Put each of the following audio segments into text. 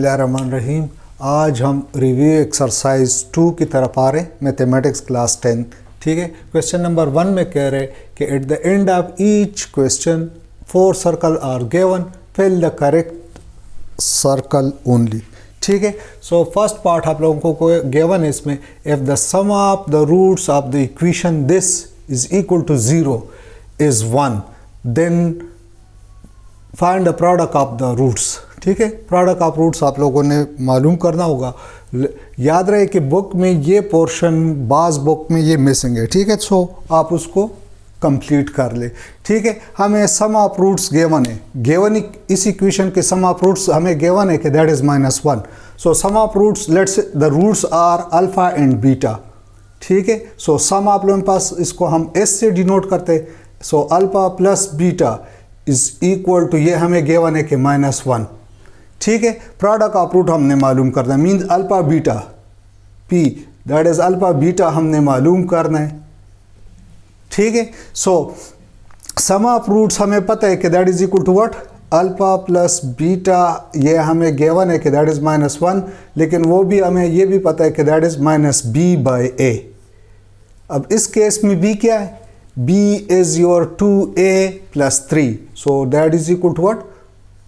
बिस्मिल्लाहिर्रहमानिर्रहीम। आज हम रिव्यू एक्सरसाइज 2 की तरफ आ रहे हैं, मैथमेटिक्स क्लास 10। ठीक है, क्वेश्चन नंबर 1 में कह रहे कि at the end of each question 4 circle are given, fill the correct circle only. ठीक है, सो फर्स्ट पार्ट आप लोगों को गिवन है इसमें, if the sum of the roots of the equation this is equal to 0 is 1, then find the product of the roots. ठीक है, product of roots आप लोगों ने मालूम करना होगा। याद रहे कि बुक में ये पोर्शन बाज़ बुक में ये मिसिंग है। ठीक है, सो आप उसको कंप्लीट कर ले। ठीक है, हमें सम ऑफ रूट्स गिवन है, गिवन इस इक्वेशन के सम ऑफ रूट्स हमें गिवन है कि that is -1। So sum of roots, let's the roots are alpha and beta. ठीक है, सो सम आप लोगों के पास इसको हम एस से डिनोट करते। So alpha plus beta is equal to, ये हमें गिवन है कि -1। ठीक है, प्रोडक्ट ऑफ रूट हमने मालूम करना है, means alpha beta P, that is alpha beta हमने मालूम करना है। ठीक है, सो सम ऑफ रूट्स हमें पता है कि that is equal to what, alpha plus beta, ये हमें गिवन है कि दैट इज -1, लेकिन वो भी हमें ये भी पता है कि दैट इज -b/a। अब इस केस में b क्या है, b is your 2a + 3, so that is equal to what,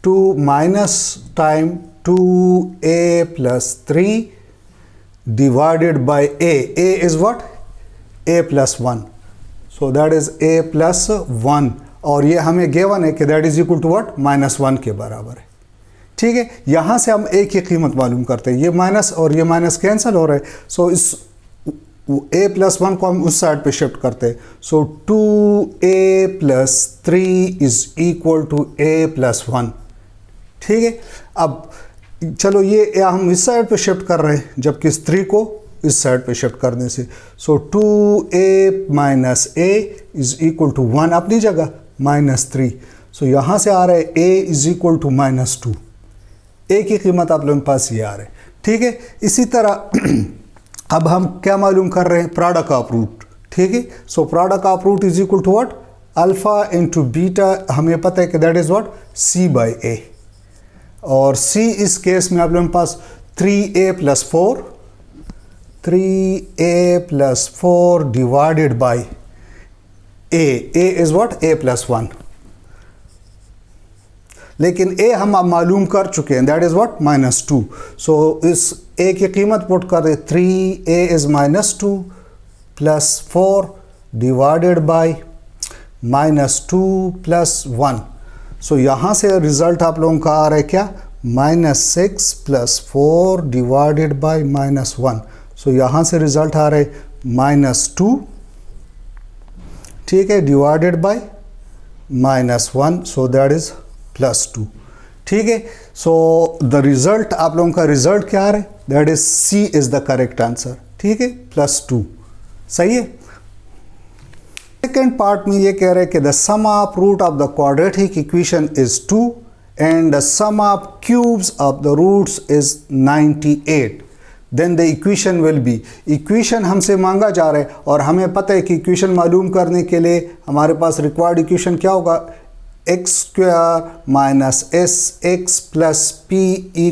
2 minus time 2a + 3 divided by a. A is what? a + 1. So that is a + 1, और ये हमें गिवन है कि that is equal to what, -1 के बराबर है। ठीक है, यहाँ से हम a की कीमत मालूम करते हैं, ये माइनस और ये माइनस कैंसिल हो रहा है। सो इस a + 1 को हम उस साइड पे शिफ्ट करते हैं। So 2a + 3 is equal to a + 1। ठीक है, अब चलो ये हम इस साइड पे शिफ्ट कर रहे हैं, जबकि इस 3 को इस साइड पे शिफ्ट करने से, so 2a - a is equal to 1 अपनी जगह, -3। सो यहाँ से आ रहा है a is equal to -2। a की कीमत आप लोगों के पास ये आ रहा है। ठीक है, इसी तरह अब हम क्या मालूम कर रहे हैं, प्रोडक्ट ऑफ रूट। ठीक है, so product of root is equal to what, alpha into beta, हमें पता है कि दैट इज व्हाट, c/a, और c इस केस में आप लोगों के पास 3a + 4, 3a + 4 divided by a is what, a + 1, लेकिन a हम अब मालूम कर चुके हैं, दैट इज व्हाट, -2। सो इस a की कीमत पुट कर दे, 3a इज -2 + 4 डिवाइडेड बाय -2 + 1। सो यहाँ से रिजल्ट आप लोगों का आ रहा है क्या, -6 + 4 डिवाइडेड बाय -1। सो यहाँ से रिजल्ट आ रहा है -2, ठीक है, divided by -1, so that is +2। ठीक है, सो द रिजल्ट आप लोगों का रिजल्ट क्या आ रहा है, that is C is the correct answer. ठीक है, +2 सही है। सेकेंड पार्ट में ये कह रहे हैं कि the sum of root of the quadratic equation is 2 and the sum of cubes of the roots is 98, then the equation will be. Equation हमसे मांगा जा रहा है और हमें पता है कि इक्वेशन मालूम करने के लिए हमारे पास रिक्वायर्ड इक्वेशन क्या होगा, x² - sx + p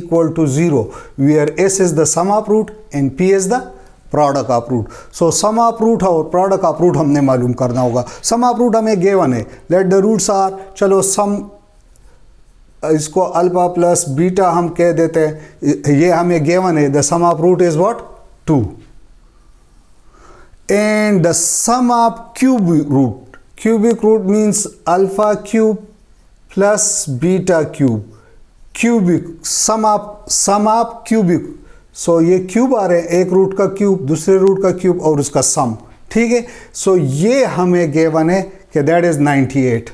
= 0, where s is the sum of root and p is the product of root. So sum of root और प्रोडक्ट ऑफ रूट हमने मालूम करना होगा। सम ऑफ रूट हमें गिवन है, लेट द रूट्स आर, चलो sum, इसको alpha plus beta हम कह देते हैं, ये हमें गिवन है, the sum of root is what, 2, and the sum of cubic root means alpha cube plus beta cube, cubic sum of cubic. So ये क्यूब आ रहे हैं, एक रूट का क्यूब, दूसरे रूट का क्यूब और उसका सम। ठीक है, सो ये हमें गिवन है कि दैट इज 98।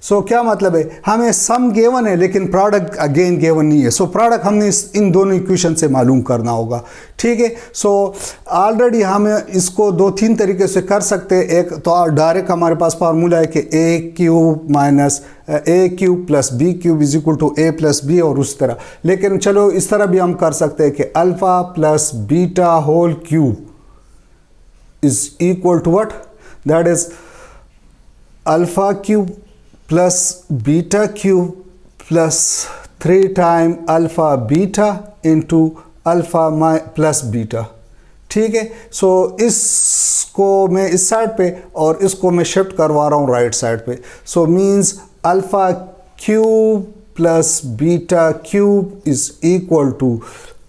सो क्या मतलब है, हमें सम गिवन है लेकिन प्रोडक्ट अगेन गिवन नहीं है। सो प्रोडक्ट हमने इन दोनों इक्वेशन से मालूम करना होगा। ठीक है, सो ऑलरेडी हम इसको 2-3 तरीके से कर सकते हैं। एक तो डायरेक्ट हमारे पास फार्मूला है कि a³ + b³ is equal to a + b, और उस तरह, लेकिन चलो इस तरह भी हम कर सकते हैं कि alpha plus beta whole cube is equal to what, that is alpha cube plus beta cube plus 3 time alpha beta into alpha plus beta. ठीक है, सो इसको मैं इस साइड पे और इसको मैं शिफ्ट करवा रहा हूँ राइट साइड पे। So means alpha cube plus beta cube is equal to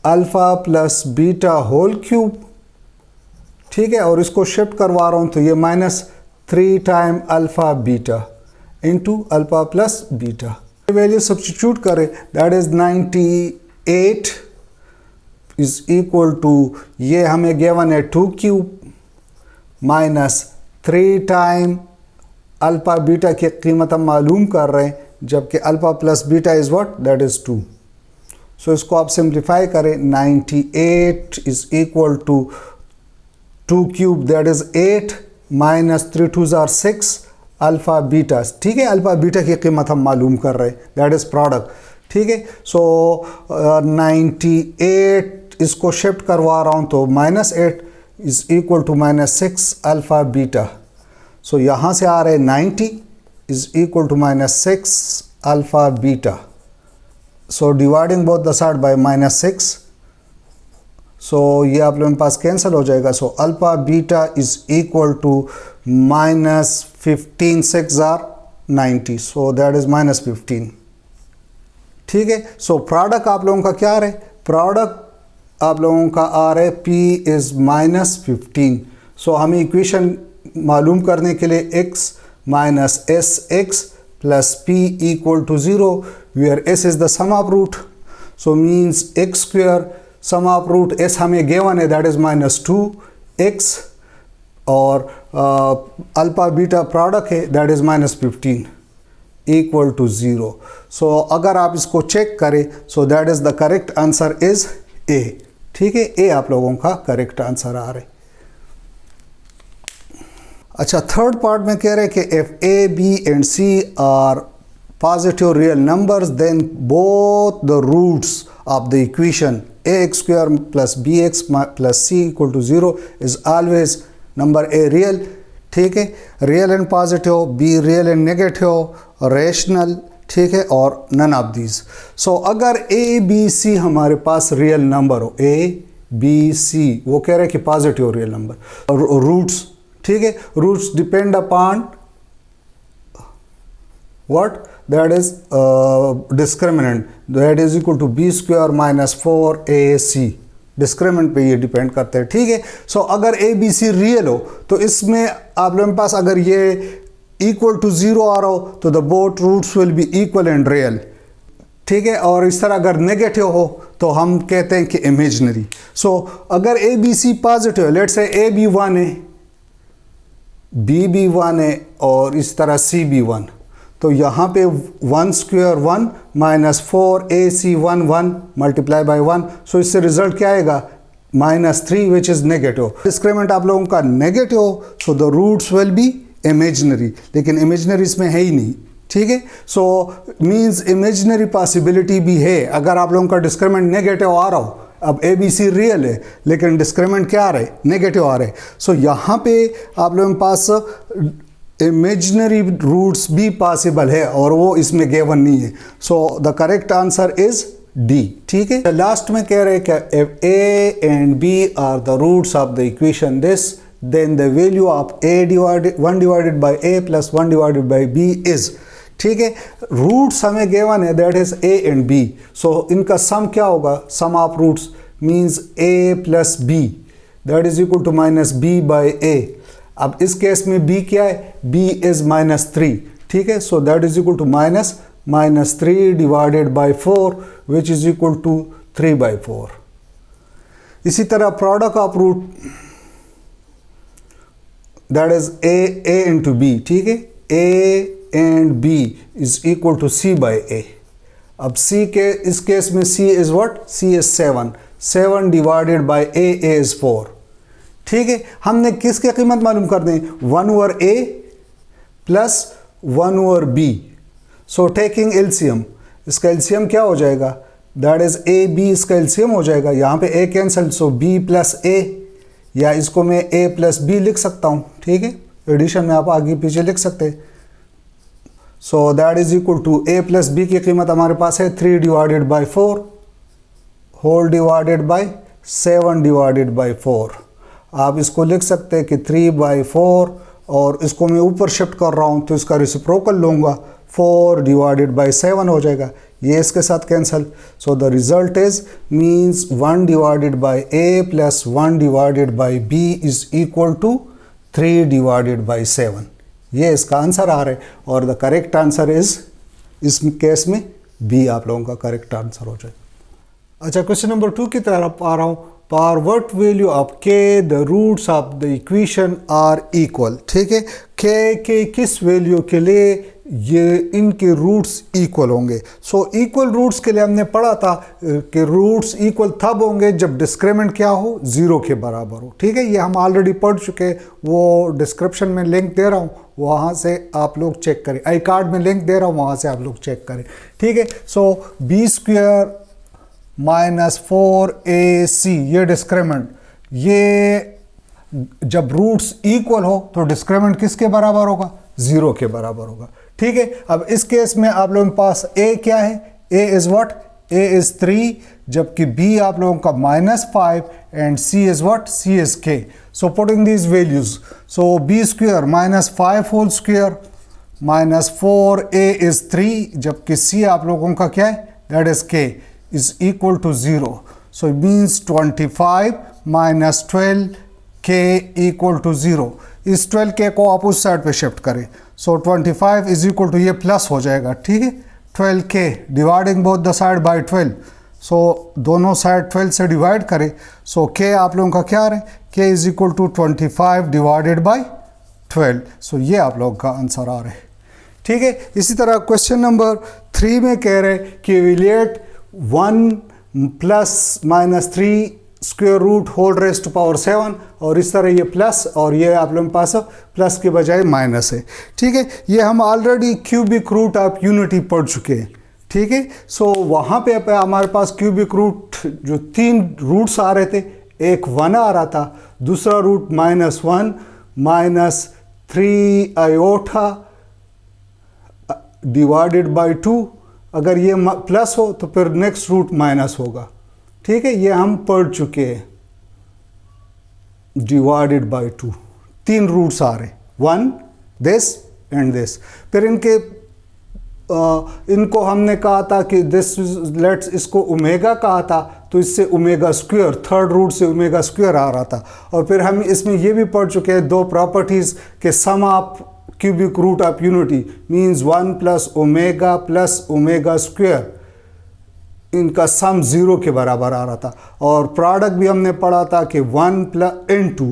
alpha plus beta whole cube. ठीक है, और इसको शिफ्ट करवा रहा हूँ तो ये -3 time alpha beta into alpha plus beta. Value substitute करें, that is 98 is equal to, ये हमें गिवन है 2 क्यूब -3 टाइम अल्फ़ा बीटा की कीमत हम मालूम कर रहे हैं, जबकि alpha plus beta is what, that is 2। So इसको आप सिंप्लीफाई करें, 98 is equal to 2 cube that is 8 -3 2 are 6 alpha beta. ठीक है, अल्फ़ा बीटा की कीमत हम मालूम कर रहे हैं, दैट इज़ प्रोडक्ट। ठीक है, सो 98 इसको शिफ्ट करवा रहा हूँ तो -8 is equal to -6 alpha beta. So यहाँ से आ रहे 90 is equal to -6 alpha beta. So dividing both the side by -6, so ये आप लोगों के पास कैंसिल हो जाएगा। So alpha beta is equal to -15 6 आर 90, सो दैट इज़ -15। ठीक है, सो प्रोडक्ट आप लोगों का क्या आ रहा है, प्रोडक्ट आप लोगों का आ रहा है P इज़ -15। सो हमें इक्वेशन मालूम करने के लिए x minus s x plus P equal to 0 where s is the sum of root. So means x square sum of root s हमें गिवन है, दैट इज़ -2x, और अल्फ़ा बीटा प्रोडक्ट है, that is -15 equal to 0। So अगर आप इसको check करें, so that is the correct answer is A। ठीक है, A आप लोगों का करेक्ट आंसर आ रहा है। अच्छा, थर्ड पार्ट में कह रहे हैं कि if A, B and C are positive real numbers then both the roots of the equation ax square plus bx plus c equal to 0 is always number A real। ठीक है, real and positive, be real and negative, rational. ठीक है, और none of these. सो अगर A B C हमारे पास real number हो, A B C, वो कह रहे हैं कि पॉजिटिव रियल नंबर, रूट्स। ठीक है, roots depend upon what, that is discriminant, that is equal to b square minus 4ac। Discriminant पे ये डिपेंड करते हैं। ठीक है, सो अगर ए बी सी रियल हो तो इसमें आप लोगों के पास अगर ये इक्वल टू 0 आ रहा हो तो the both roots will be equal and real. ठीक है, और इस तरह अगर नेगेटिव हो तो हम कहते हैं कि इमेजिनरी। सो अगर ए बी सी पॉजिटिव है, लेट्स से ए बी 1 है, बी भी 1 है और इस तरह सी भी 1, तो यहाँ पे 1 square 1 minus 4ac 1 multiply by 1। सो इससे रिजल्ट क्या आएगा, -3 विच इज़ नेगेटिव। डिस्क्रिमिनेंट आप लोगों का negative, so the roots will be imaginary, लेकिन इमेजिनरी इसमें है ही नहीं। ठीक है, सो मीन्स इमेजिनरी पॉसिबिलिटी भी है अगर आप लोगों का डिस्क्रिमिनेंट नेगेटिव आ रहा हो। अब ए बी सी रियल है लेकिन डिस्क्रिमिनेंट क्या आ रहा है, नेगेटिव आ रहा है। सो यहाँ पे आप लोगों के पास इमेजिनरी रूट्स भी पॉसिबल है और वो इसमें गिवन नहीं है। So the correct answer is D. ठीक है, लास्ट में कह रहे हैं कि if a and b are the roots of the equation this, then the value of a divided 1 divided by a plus 1 divided by b is. ठीक है, roots हमें गिवन है, that is a and b। So इनका सम क्या होगा, sum of roots means a plus b, that is equal to minus b by a। अब इस case में b क्या है, b इज -3। ठीक है, so that is equal to -3 divided by 4 which is equal to 3/4। इसी तरह product of root that is a into b। ठीक है, a and b is equal to c by a। अब c के इस case में c is what, c is 7 divided by a is 4। ठीक है, हमने किसकी कीमत मालूम कर दें, 1 over a plus 1 over b। So taking LCM, इसका एलसीएम क्या हो जाएगा, दैट इज a b, इसका एलसीएम हो जाएगा, यहाँ पे a cancel, so b plus a, या इसको मैं a प्लस b लिख सकता हूँ। ठीक है, एडिशन में आप आगे पीछे लिख सकते हैं। So that is equal to a plus b की कीमत हमारे पास है 3 divided by 4 whole divided by 7 divided by 4। आप इसको लिख सकते हैं कि 3/4 और इसको मैं ऊपर शिफ्ट कर रहा हूँ तो इसका रेसिप्रोकल लूँगा 4 डिवाइडेड बाई 7 हो जाएगा, ये इसके साथ cancel. So the result is means 1 divided by a plus 1 divided by b is equal to 3 divided by 7। ये इसका आंसर आ रहा है और द करेक्ट आंसर इज इस केस में बी आप लोगों का करेक्ट आंसर हो जाए। अच्छा, क्वेश्चन नंबर 2 की तरफ आ रहा हूँ। For what value of k the roots of the equation are equal. ठीक है, के किस वैल्यू के लिए ये इनके रूट्स इक्वल होंगे। सो इक्वल रूट्स के लिए हमने पढ़ा था कि रूट्स इक्वल तब होंगे जब डिस्क्रिमिनेंट क्या हो, 0 के बराबर हो। ठीक है, ये हम ऑलरेडी पढ़ चुके, वो डिस्क्रिप्शन में लिंक दे रहा हूँ, वहाँ से आप लोग चेक करें। आई कार्ड में लिंक दे रहा हूँ, वहाँ से आप लोग चेक करें। ठीक है, सो b² माइनस 4ac ये डिस्क्रिमिनेंट, ये जब रूट्स इक्वल हो तो डिस्क्रिमिनेंट किसके बराबर होगा, 0 के बराबर होगा। ठीक है, अब इस केस में आप लोगों के पास a क्या है, a is what, a is 3, जबकि b आप लोगों का -5 and c is what, c is k। So putting these values, so b² -5 whole square -4a is 3, जबकि c आप लोगों का क्या है, that is k is equal to 0. So it means 25 minus 12k equal to 0. इस 12k को आप उस साइड पे शिफ्ट करें। So 25 is equal to ये प्लस हो जाएगा। ठीक है, 12k dividing both the side bye 12। So दोनों साइड 12 से डिवाइड करें। So k आप लोगों का क्या आ रहा है, k is equal to 25 divided by 12। So ये आप लोगों का आंसर आ रहा है। ठीक है, इसी तरह क्वेश्चन नंबर 3 में कह रहे हैं कि evaluate 1 plus -3 square root whole raise to power 7, और इस तरह ये प्लस और ये आप लोगों के पास प्लस के बजाय माइनस है। ठीक है, ये हम already cubic root of unity पढ़ चुके हैं। ठीक है, सो वहाँ पे हमारे पास क्यूबिक रूट जो 3 रूट्स आ रहे थे, एक 1 आ रहा था, दूसरा रूट -1 -3 आयोटा डिवाइडेड बाई 2। अगर ये प्लस हो तो फिर नेक्स्ट रूट माइनस होगा। ठीक है, ये हम पढ़ चुके हैं, डिवाइडेड बाई 2। 3 रूट्स आ रहे, 1 दिस एंड दिस। फिर इनको हमने कहा था कि दिस लेट्स इसको ओमेगा कहा था, तो इससे ओमेगा स्क्वायर, थर्ड रूट से ओमेगा स्क्वायर आ रहा था। और फिर हम इसमें ये भी पढ़ चुके हैं 2 प्रॉपर्टीज़ के sum of cubic root of unity means 1 plus omega square, इनका सम 0 के बराबर आ रहा था। और प्रोडक्ट भी हमने पढ़ा था कि 1 प्लस n2,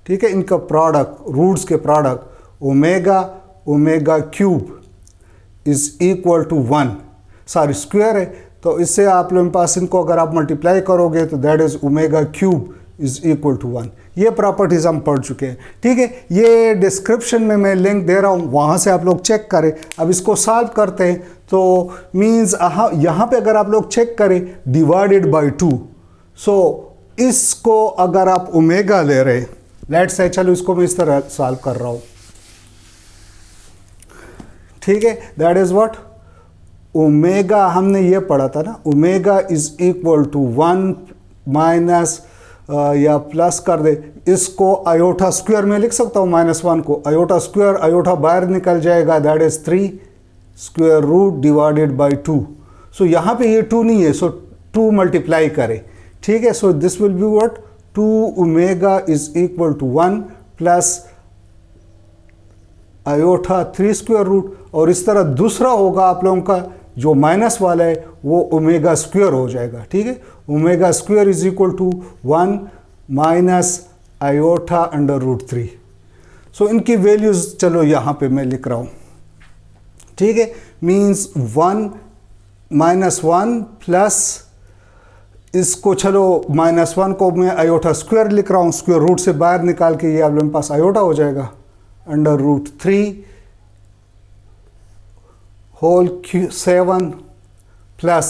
ठीक है, इनका प्रोडक्ट, रूट्स के product omega cube is equal to 1, sorry square है, तो इससे आप लोगों के पास इनको अगर आप मल्टीप्लाई करोगे तो that is omega cube is equal to 1। ये प्रॉपर्टीज हम पढ़ चुके हैं। ठीक है, ये डिस्क्रिप्शन में मैं लिंक दे रहा हूँ, वहाँ से आप लोग चेक करें। अब इसको सॉल्व करते हैं तो मीन्स यहाँ पे अगर आप लोग चेक करें डिवाइडेड बाई 2, सो इसको अगर आप ओमेगा ले रहे, लेट्स से, चलो इसको मैं इस तरह सॉल्व कर रहा हूँ। ठीक है, दैट इज व्हाट, ओमेगा हमने ये पढ़ा था ना, omega is equal to 1 minus या प्लस कर दे, इसको आयोटा स्क्वायर में लिख सकता हूँ, -1 को आयोटा स्क्वायर, आयोटा बाहर निकल जाएगा, that is 3 square root divided by 2। So यहाँ पे ये 2 नहीं है, सो 2 मल्टीप्लाई करें। ठीक है, so this will be what, 2 omega is equal to 1 plus iota 3 square root, और इस तरह दूसरा होगा आप लोगों का जो माइनस वाला है वो ओमेगा स्क्वायर हो जाएगा। ठीक है, omega square is equal to 1 minus iota under root 3। So इनकी वैल्यूज चलो यहाँ पे मैं लिख रहा हूँ। ठीक है, मीन्स 1 -1 प्लस इसको, चलो -1 को मैं आयोटा स्क्वायर लिख रहा हूँ, स्क्वायर रूट से बाहर निकाल के ये आप लोगों के पास आयोटा हो जाएगा, under root 3 whole 7 plus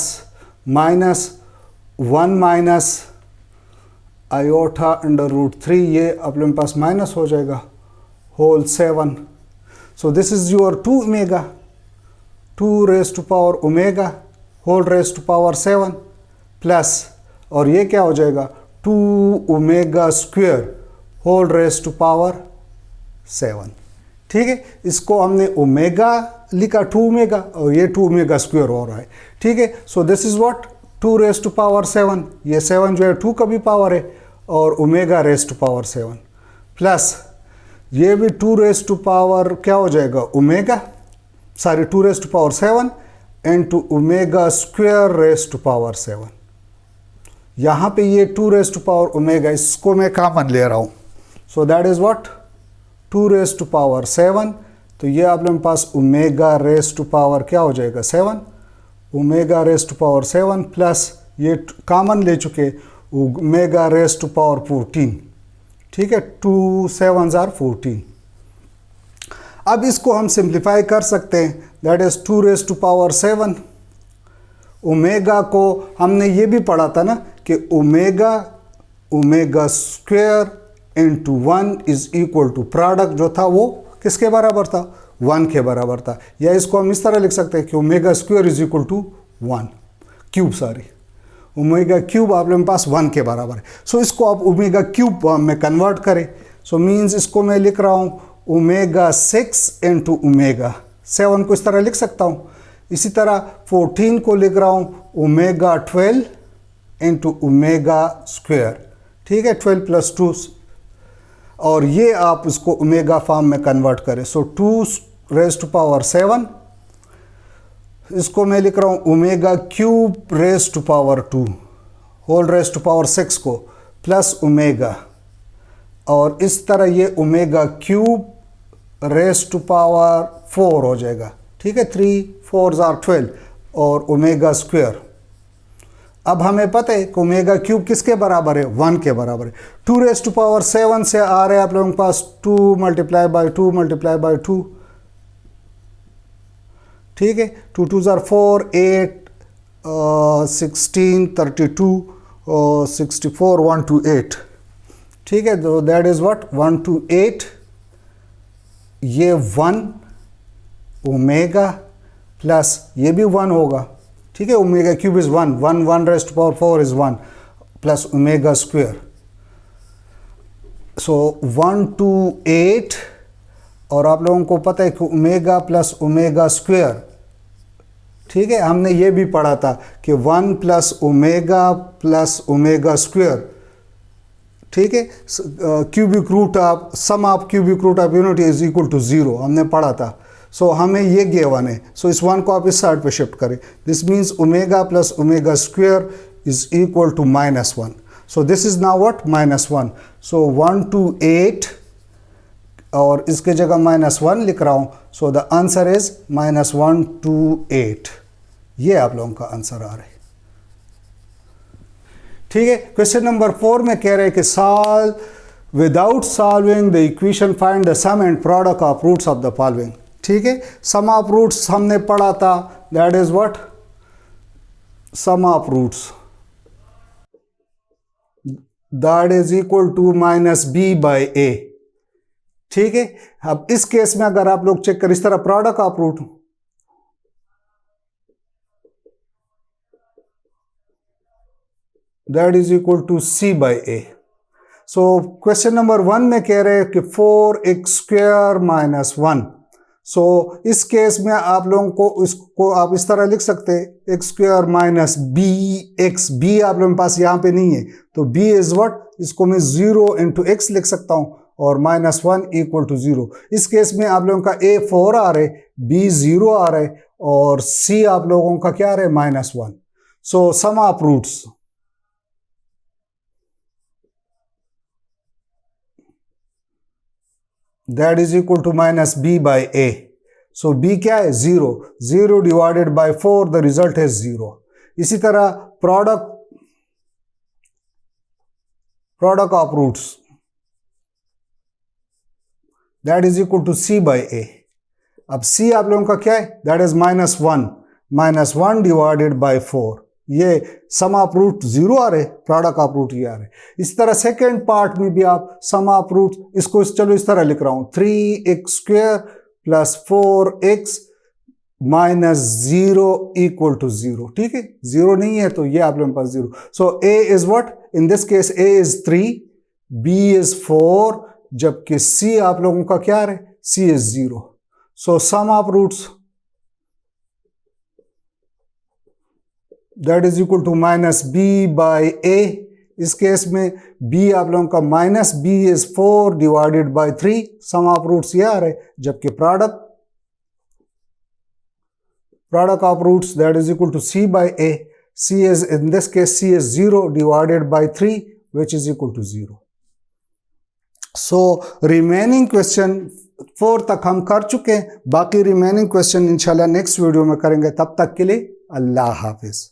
-1 minus iota under root 3, ये आप लोगों के पास माइनस हो जाएगा, whole 7। So this is your 2 omega. 2 raise to power omega whole raise to power 7 plus, और ये क्या हो जाएगा 2 omega square whole raise to power 7। ठीक है, इसको हमने ओमेगा लिखा 2 ओमेगा और ये 2 ओमेगा स्क्वायर हो रहा है। ठीक है, so this is what 2 raise to power 7, ये 7 जो है 2 का भी पावर है, और omega raise to power 7 plus ये भी 2 रेज टू पावर क्या हो जाएगा omega, sorry 2 raise to power 7 into omega square raise to power 7। यहाँ पे ये 2 रेज टू पावर ओमेगा, इसको मैं कॉमन ले रहा हूँ, so that is what 2 raise to power 7। तो ये आप लोगों के पास ओमेगा रेज टू पावर क्या हो जाएगा 7, omega raise to power 7 plus ये कॉमन ले चुके ओमेगा रेज टू पावर 14। ठीक है, 2 7s आर 14। अब इसको हम सिंप्लीफाई कर सकते हैं, that is 2 raise to power 7। Omega को हमने ये भी पढ़ा था ना कि omega square into 1 is equal to product जो था वो किसके बराबर था 1 के बराबर था, या इसको हम इस तरह लिख सकते हैं कि omega square is equal to 1 cube, sorry omega cube आप लोगों के पास 1 के बराबर है। सो इसको आप ओमेगा क्यूब में कन्वर्ट करें, सो मीन्स इसको मैं लिख रहा हूँ ओमेगा 6 इंटू ओमेगा 7 को इस तरह लिख सकता हूँ। इसी तरह 14 को लिख रहा हूँ ओमेगा 12 इंटू ओमेगा स्क्वायर। ठीक है, 12 प्लस 2, और ये आप इसको ओमेगा फॉर्म में कन्वर्ट करें, सो 2 रेज टू पावर 7, इसको मैं लिख रहा हूँ omega cube raise to power 2 whole raise to power 6 को प्लस ओमेगा, और इस तरह ये omega cube raise to power 4 हो जाएगा। ठीक है, 3 4s आर 12 और ओमेगा स्क्वायर। अब हमें पता है कि ओमेगा क्यूब किसके बराबर है 1 के बराबर है। 2 रेज टू पावर 7 से आ रहे हैं आप लोगों के पास 2 मल्टीप्लाई बाई 2 मल्टीप्लाई बाई 2। ठीक है, 2 2s आर 4 8 16 32 64 1 to 8। ठीक है, तो दैट इज व्हाट 1 to 8, ये 1 ओमेगा प्लस ये भी 1 होगा। ठीक है, omega cube is 1 1 1 raise to power 4 is 1 plus omega square, so 1 to 8, और आप लोगों को पता है कि ओमेगा प्लस ओमेगा स्क्वायर। ठीक है, हमने ये भी पढ़ा था कि 1 प्लस ओमेगा स्क्वायर। ठीक है, cubic root of sum of cubic root of unity is equal to 0 हमने पढ़ा था। सो हमें ये गिवन है, सो इस 1 को आप इस साइड पे शिफ्ट करें, this means omega plus omega square is equal to -1। So this is now what -1, so 1 to 8 और इसके जगह -1 लिख रहा हूँ, so the answer is -1 to 8। ये आप लोगों का आंसर आ रहा है। ठीक है, क्वेश्चन नंबर 4 में कह रहे हैं कि solve without solving the equation find the sum and product of roots of the following. ठीक है, सम ऑफ रूट्स हमने पढ़ा था, that is what sum of roots that is equal to -b/a। ठीक है, अब इस केस में अगर आप लोग चेक करें इस तरह product of root that is equal to c/a। So question number 1 में कह रहे हैं कि 4x² - 1। सो इस केस में आप लोगों को इसको आप इस तरह लिख सकते हैं x² - bx। b आप लोगों के पास यहाँ पे नहीं है, तो b इज व्हाट, इसको मैं 0 इंटू x लिख सकता हूँ, और -1 इक्वल टू 0। इस केस में आप लोगों का a 4 आ रहा है, b 0 आ रहा है, और c आप लोगों का क्या आ रहा है -1। So sum of roots that is equal to -b/a। So b क्या है 0, 0 divided by 4 the result is 0। इसी तरह product of roots that is equal to c/a। अब c आप लोगों का क्या है, दैट इज -1 डिवाइडेड बाय 4। ये सम ऑफ रूट 0 आ रहे, प्रोडक्ट ऑफ रूट ये आ रहे। इसी तरह सेकेंड पार्ट में भी आप सम ऑफ रूट, इसको चलो इस तरह लिख रहा हूं 3x² + 4x minus zero equal to zero, ठीक है, जीरो नहीं है तो ये आप लोगों के पास zero. So A is what, in this case A is 3, B is 4, जबकि सी आप लोगों का क्या है, C is 0। So sum of roots that is equal to minus B by A. इस केस में b आप लोगों का minus b is 4 divided by 3, sum of roots ये आ रहे, जबकि product of roots that is equal to c by a, c is in this case c is 0 divided by 3 which is equal to 0. So remaining question 4 तक हम कर चुके हैं, बाकी remaining question इंशाल्लाह नेक्स्ट वीडियो में करेंगे। तब तक के लिए अल्लाह हाफिज।